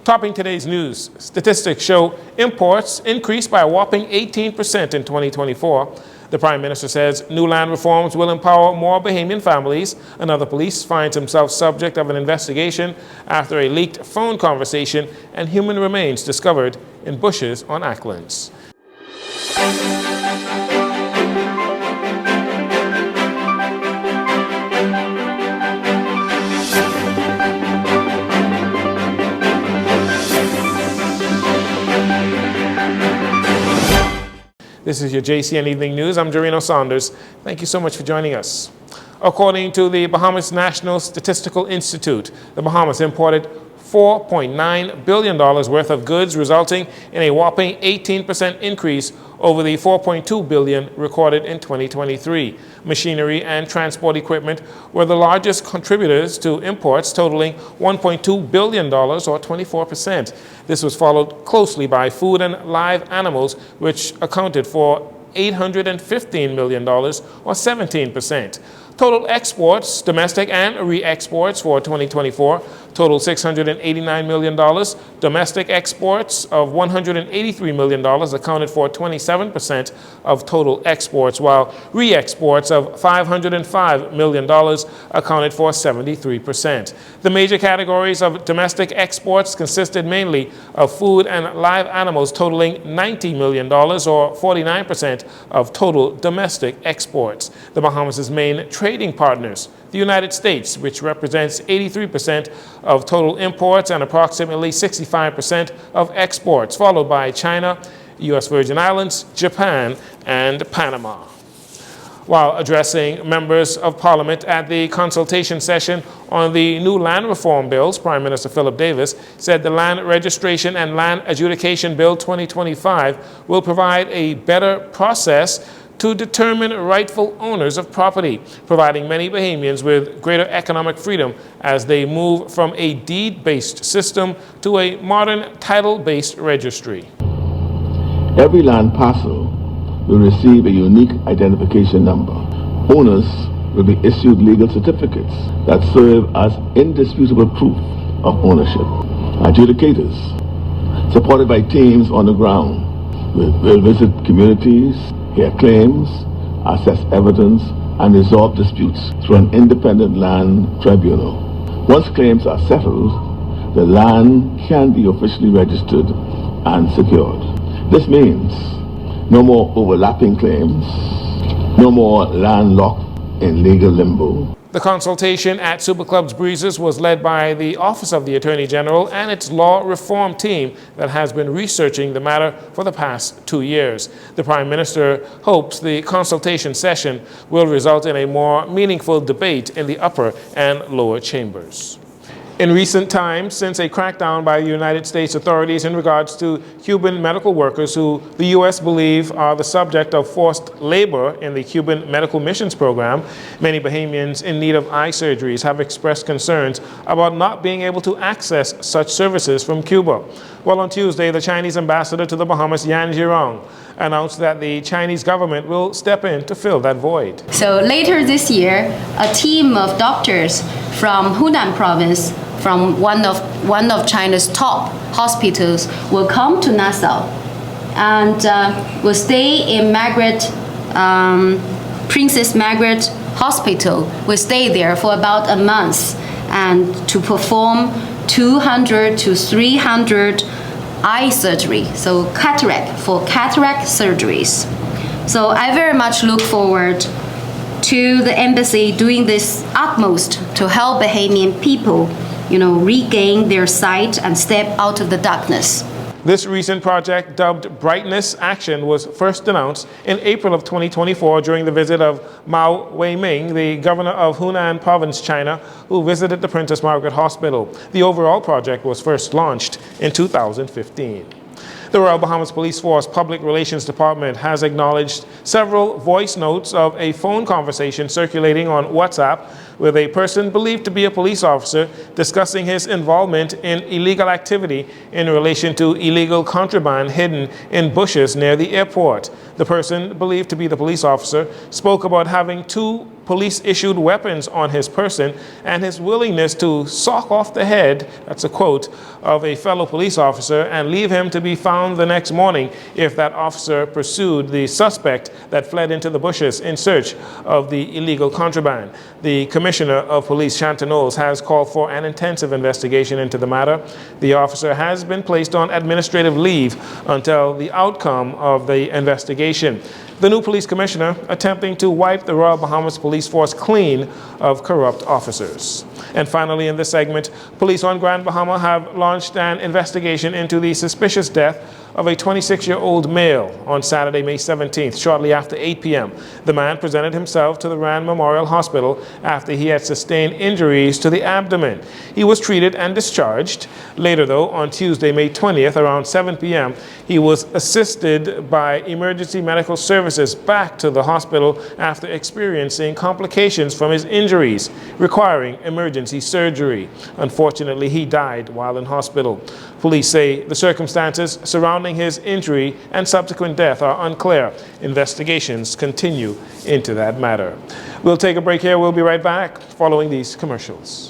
Topping today's news, statistics show imports increased by a whopping 18% in 2024. The Prime Minister says new land reforms will empower more Bahamian families. Another police finds himself subject of an investigation after a leaked phone conversation and human remains discovered in bushes on Acklands. This is your JCN Evening News. I'm Jarino Saunders. Thank you so much for joining us. According to the Bahamas National Statistical Institute, the Bahamas imported $4.9 billion worth of goods, resulting in a whopping 18% increase over the $4.2 billion recorded in 2023. Machinery and transport equipment were the largest contributors to imports, totaling $1.2 billion, or 24%. This was followed closely by food and live animals, which accounted for $815 million, or 17%. Total exports, domestic and re-exports for 2024, total $689 million. Domestic exports of $183 million accounted for 27% of total exports, while re-exports of $505 million accounted for 73%. The major categories of domestic exports consisted mainly of food and live animals, totaling $90 million, or 49% of total domestic exports. The Bahamas' main trading partners, the United States, which represents 83% of total imports and approximately 65% of exports, followed by China, U.S. Virgin Islands, Japan, and Panama. While addressing members of Parliament at the consultation session on the new land reform bills, Prime Minister Philip Davis said the Land Registration and Land Adjudication Bill 2025 will provide a better process to determine rightful owners of property, providing many Bahamians with greater economic freedom as they move from a deed-based system to a modern title-based registry. Every land parcel will receive a unique identification number. Owners will be issued legal certificates that serve as indisputable proof of ownership. Adjudicators, supported by teams on the ground, will visit communities, hear claims, assess evidence, and resolve disputes through an independent land tribunal. Once claims are settled, the land can be officially registered and secured. This means no more overlapping claims, no more land locked in legal limbo. The consultation at Super Club's Breezes was led by the Office of the Attorney General and its law reform team that has been researching the matter for the past 2 years. The Prime Minister hopes the consultation session will result in a more meaningful debate in the upper and lower chambers. In recent times, since a crackdown by the United States authorities in regards to Cuban medical workers who the U.S. believe are the subject of forced labor in the Cuban Medical Missions Program, many Bahamians in need of eye surgeries have expressed concerns about not being able to access such services from Cuba. Well, on Tuesday, the Chinese ambassador to the Bahamas, Yan Zhirong, announced that the Chinese government will step in to fill that void. So later this year, a team of doctors from Hunan province, from one of China's top hospitals, will come to Nassau and will stay in Princess Margaret Hospital. Will stay there for about a month and to perform 200 to 300 eye surgery, so cataract surgeries. So I very much look forward to the embassy doing this utmost to help Bahamian people, regain their sight and step out of the darkness. This recent project, dubbed Brightness Action, was first announced in April of 2024 during the visit of Mao Weiming, the governor of Hunan Province, China, who visited the Princess Margaret Hospital. The overall project was first launched in 2015. The Royal Bahamas Police Force Public Relations Department has acknowledged several voice notes of a phone conversation circulating on WhatsApp with a person believed to be a police officer discussing his involvement in illegal activity in relation to illegal contraband hidden in bushes near the airport. The person, believed to be the police officer, spoke about having 2 police-issued weapons on his person and his willingness to sock off the head, that's a quote, of a fellow police officer and leave him to be found the next morning if that officer pursued the suspect that fled into the bushes in search of the illegal contraband. The Commissioner of Police, Shanton Knowles, has called for an intensive investigation into the matter. The officer has been placed on administrative leave until the outcome of the investigation. The new police commissioner attempting to wipe the Royal Bahamas Police Force clean of corrupt officers. And finally, in this segment, police on Grand Bahama have launched an investigation into the suspicious death of a 26-year-old male on Saturday, May 17th, shortly after 8 p.m. The man presented himself to the Rand Memorial Hospital after he had sustained injuries to the abdomen. He was treated and discharged. Later, though, on Tuesday, May 20th, around 7 p.m., he was assisted by emergency medical services back to the hospital after experiencing complications from his injuries, requiring emergency surgery. Unfortunately, he died while in hospital. Police say the circumstances surrounding his injury and subsequent death are unclear. Investigations continue into that matter. We'll take a break here. We'll be right back following these commercials.